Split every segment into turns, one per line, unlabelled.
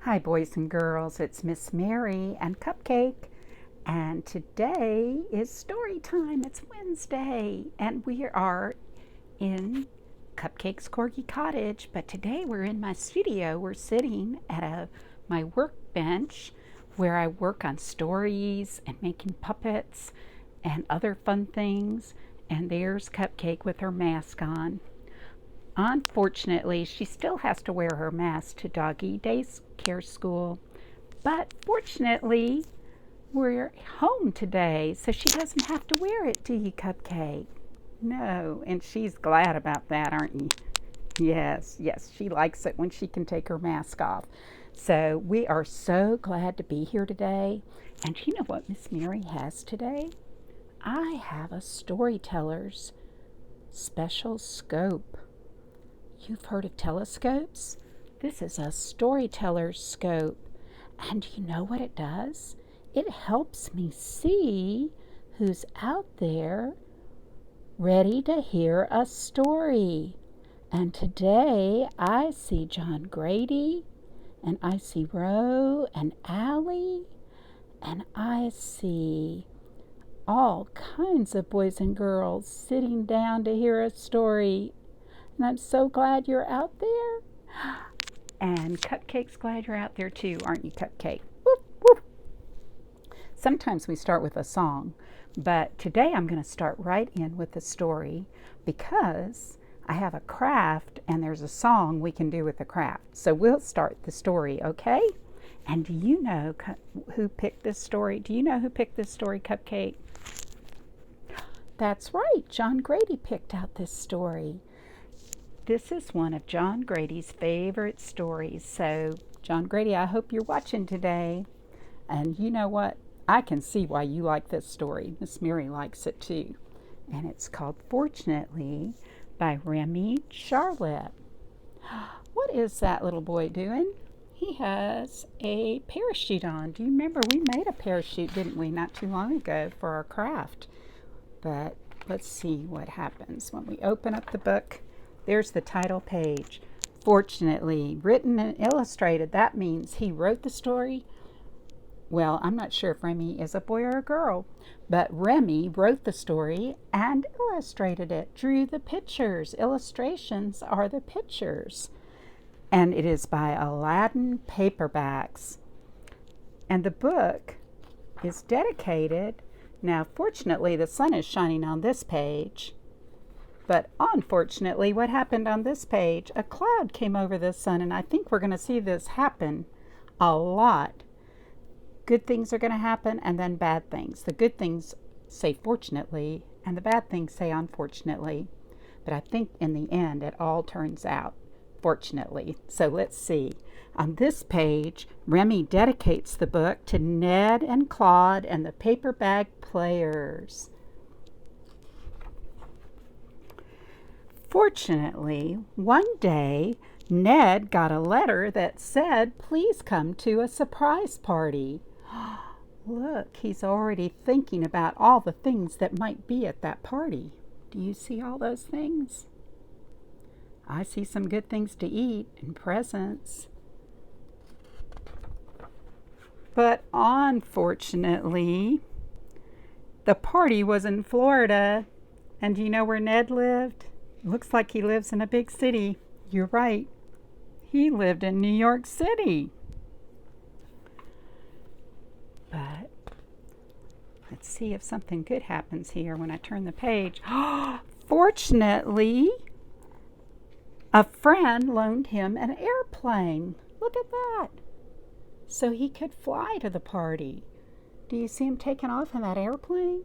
Hi, boys and girls. It's Miss Mary and Cupcake, and today is story time. It's Wednesday, and we are in Cupcake's Corgi Cottage. But today we're in my studio. We're sitting at my workbench where I work on stories and making puppets and other fun things. And there's Cupcake with her mask on. Unfortunately, she still has to wear her mask to doggy daycare school. But fortunately, we're home today, so she doesn't have to wear it, do you, Cupcake? No, and she's glad about that, aren't you? Yes, she likes it when she can take her mask off. So we are so glad to be here today. And you know what Miss Mary has today? I have a Storytellers special scope. You've heard of telescopes? This is a storyteller's scope. And you know what it does? It helps me see who's out there ready to hear a story. And today I see John Grady, and I see Ro and Allie, and I see all kinds of boys and girls sitting down to hear a story. And I'm so glad you're out there. And Cupcake's glad you're out there too, aren't you, Cupcake? Whoop, whoop. Sometimes we start with a song, but today I'm going to start right in with the story because I have a craft and there's a song we can do with the craft. So we'll start the story, okay? And do you know who picked this story? Do you know who picked this story, Cupcake? That's right, John Grady picked out this story. This is one of John Grady's favorite stories. So, John Grady, I hope you're watching today. And you know what? I can see why you like this story. Miss Mary likes it too. And it's called Fortunately by Remy Charlip. What is that little boy doing? He has a parachute on. Do you remember we made a parachute, didn't we, not too long ago for our craft? But let's see what happens when we open up the book. There's the title page. Fortunately, written and illustrated. That means he wrote the story. Well, I'm not sure if Remy is a boy or a girl, but Remy wrote the story and illustrated it, drew the pictures. Illustrations are the pictures. And it is by Aladdin Paperbacks. And the book is dedicated. Now, fortunately, the sun is shining on this page. But unfortunately, what happened on this page? A cloud came over the sun, and I think we're going to see this happen a lot. Good things are going to happen, and then bad things. The good things say fortunately, and the bad things say unfortunately. But I think in the end, it all turns out fortunately. So let's see. On this page, Remy dedicates the book to Ned and Claude and the paper bag players. Fortunately, one day, Ned got a letter that said, "Please come to a surprise party." Look, he's already thinking about all the things that might be at that party. Do you see all those things? I see some good things to eat and presents. But unfortunately, the party was in Florida. And do you know where Ned lived? Looks like he lives in a big city. You're right. He lived in New York City. But let's see if something good happens here when I turn the page. Fortunately, a friend loaned him an airplane. Look at that. So he could fly to the party. Do you see him taking off in that airplane?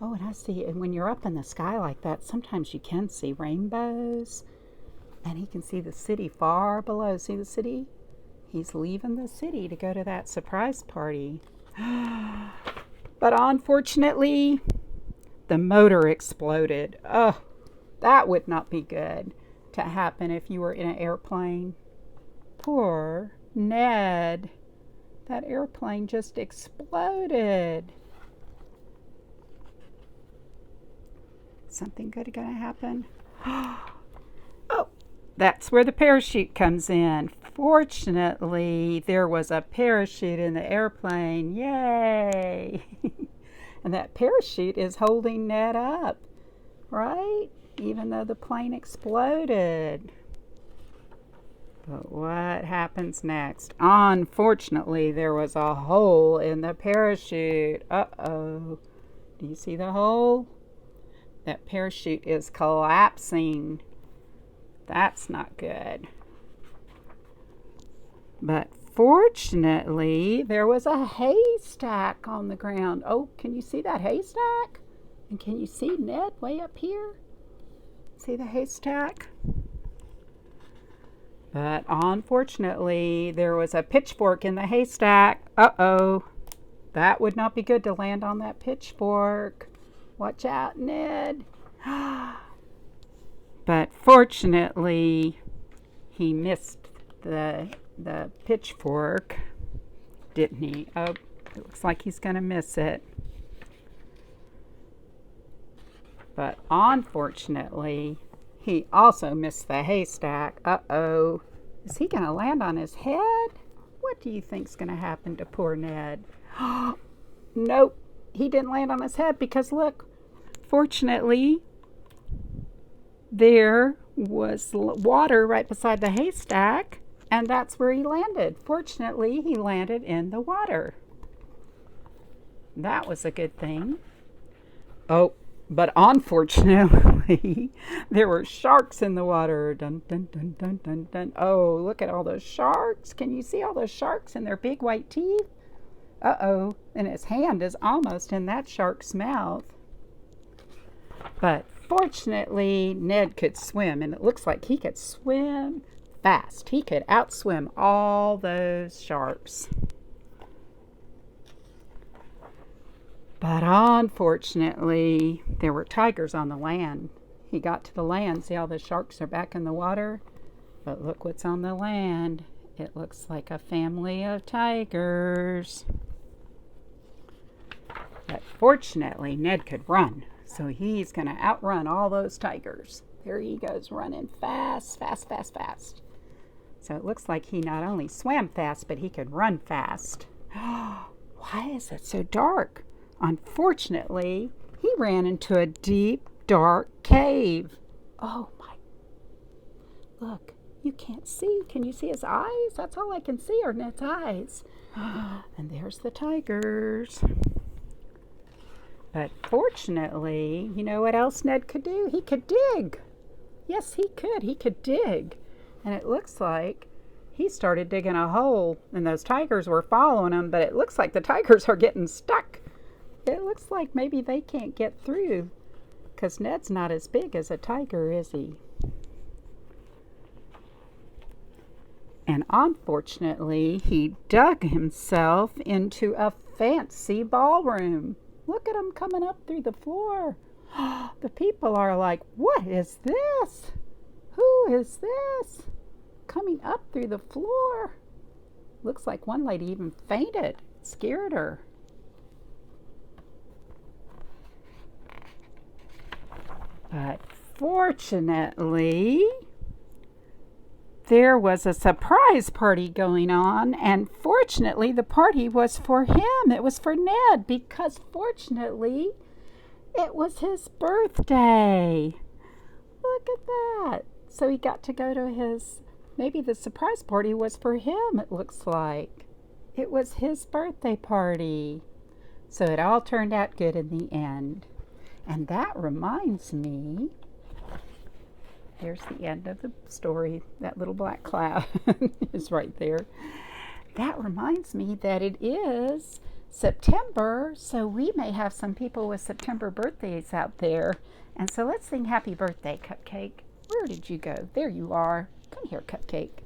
Oh, and I see, and when you're up in the sky like that, sometimes you can see rainbows. And he can see the city far below. See the city? He's leaving the city to go to that surprise party. But unfortunately, the motor exploded. Oh, that would not be good to happen if you were in an airplane. Poor Ned. That airplane just exploded. Something good going to happen? Oh, that's where the parachute comes in. fortunately, there was a parachute in the airplane. Yay! And that parachute is holding Ned up, right? Even though the plane exploded. But what happens next? Unfortunately, there was a hole in the parachute. Uh-oh. Do you see the hole? That parachute is collapsing. That's not good. But fortunately, there was a haystack on the ground. Oh, can you see that haystack? And can you see Ned way up here? See the haystack? But unfortunately, there was a pitchfork in the haystack. Uh-oh. That would not be good to land on that pitchfork. Watch out, Ned. But fortunately, he missed the pitchfork, didn't he? Oh, it looks like he's going to miss it. But unfortunately, he also missed the haystack. Uh-oh. Is he going to land on his head? What do you think's going to happen to poor Ned? Nope. He didn't land on his head because look, fortunately, there was water right beside the haystack, and that's where he landed. Fortunately, he landed in the water. That was a good thing. Oh, but unfortunately, there were sharks in the water. Dun, dun, dun, dun, dun, dun. Oh, look at all those sharks. Can you see all those sharks and their big white teeth? Uh-oh, and his hand is almost in that shark's mouth. But fortunately, Ned could swim, and it looks like he could swim fast. He could outswim all those sharks. But unfortunately, there were tigers on the land. He got to the land. See how the sharks are back in the water? But look what's on the land. It looks like a family of tigers. But fortunately, Ned could run. So he's going to outrun all those tigers. There he goes running fast, fast, fast, fast. So it looks like he not only swam fast, but he could run fast. Why is it so dark? Unfortunately, he ran into a deep, dark cave. Oh my. Look, you can't see. Can you see his eyes? That's all I can see are Ned's eyes. And there's the tigers. But fortunately, you know what else Ned could do? He could dig. Yes, he could. He could dig. And it looks like he started digging a hole, and those tigers were following him, but it looks like the tigers are getting stuck. It looks like maybe they can't get through, because Ned's not as big as a tiger, is he? And unfortunately, he dug himself into a fancy ballroom. Look at him coming up through the floor. The people are like, what is this? Who is this? Coming up through the floor. Looks like one lady even fainted. It scared her. But fortunately, there was a surprise party going on, and fortunately the party was for him. It was for Ned, because fortunately it was his birthday. Look at that. So he got to go to his, maybe the surprise party was for him, it looks like. It was his birthday party. So it all turned out good in the end. And that reminds me, there's the end of the story. That little black cloud is right there. That reminds me that it is September, so we may have some people with September birthdays out there. And so let's sing happy birthday, Cupcake. Where did you go? There you are. Come here, Cupcake.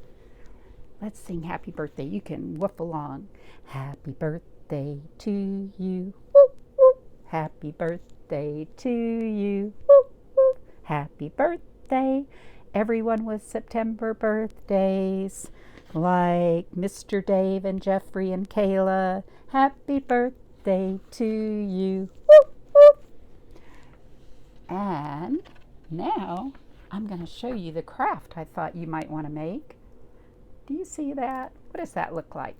Let's sing happy birthday. You can woof along. Happy birthday to you. Whoop, whoop. Happy birthday to you. Whoop, whoop. Happy birthday. Everyone with September birthdays, like Mr. Dave and Jeffrey and Kayla. Happy birthday to you. Whoop, whoop. And now I'm going to show you the craft I thought you might want to make. Do you see that? What does that look like?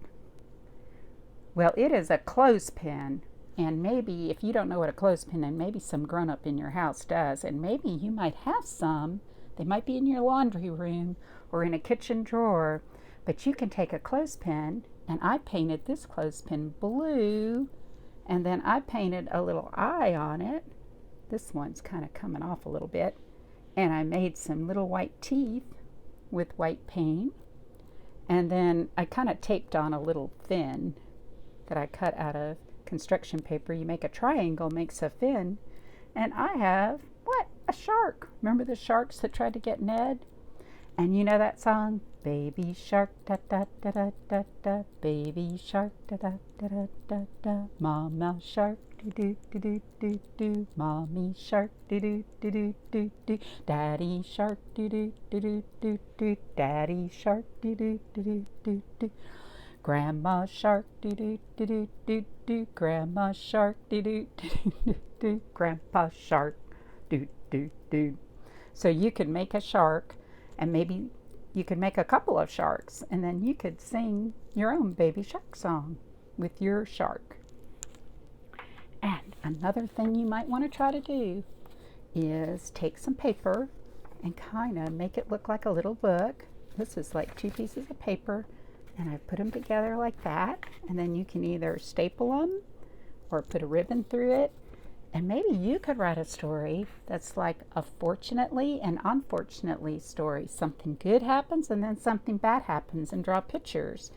Well, it is a clothespin. And maybe if you don't know what a clothespin is, maybe some grown up in your house does. And maybe you might have some. They might be in your laundry room or in a kitchen drawer. But you can take a clothespin, and I painted this clothespin blue. And then I painted a little eye on it. This one's kind of coming off a little bit. And I made some little white teeth with white paint. And then I kind of taped on a little fin that I cut out of construction paper. You make a triangle, makes a fin. And I have, what? A shark. Remember the sharks that tried to get Ned? And you know that song? Baby shark, da da da da da da. Baby shark, da da da da da da. Mama shark, do do do do do do. Mommy shark, do do do do do do. Daddy shark, do do do do do do. Daddy shark, do do do do do do. Grandma shark, do do do do do do. Grandma shark, do do do do do. Grandpa shark, do do do. So you could make a shark, and maybe you could make a couple of sharks, and then you could sing your own baby shark song with your shark. And another thing you might want to try to do is take some paper and kind of make it look like a little book. This is like 2 pieces of paper, and I put them together like that, and then you can either staple them or put a ribbon through it. And maybe you could write a story that's like a fortunately and unfortunately story. Something good happens and then something bad happens, and draw pictures.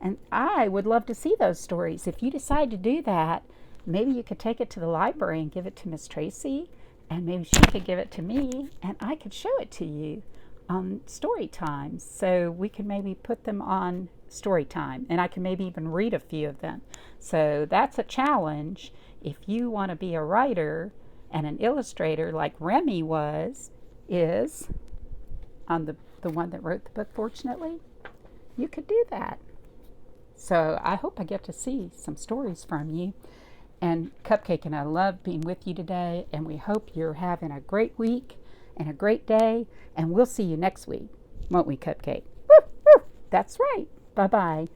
And I would love to see those stories. If you decide to do that, maybe you could take it to the library and give it to Miss Tracy, and maybe she could give it to me, and I could show it to you on Storytime. So we could maybe put them on Storytime, and I can maybe even read a few of them. So that's a challenge. If you want to be a writer and an illustrator like Remy is on the one that wrote the book, fortunately, you could do that. So I hope I get to see some stories from you. And Cupcake and I love being with you today, and we hope you're having a great week and a great day, and we'll see you next week, won't we, Cupcake? Woo, woo. That's right. Bye-bye.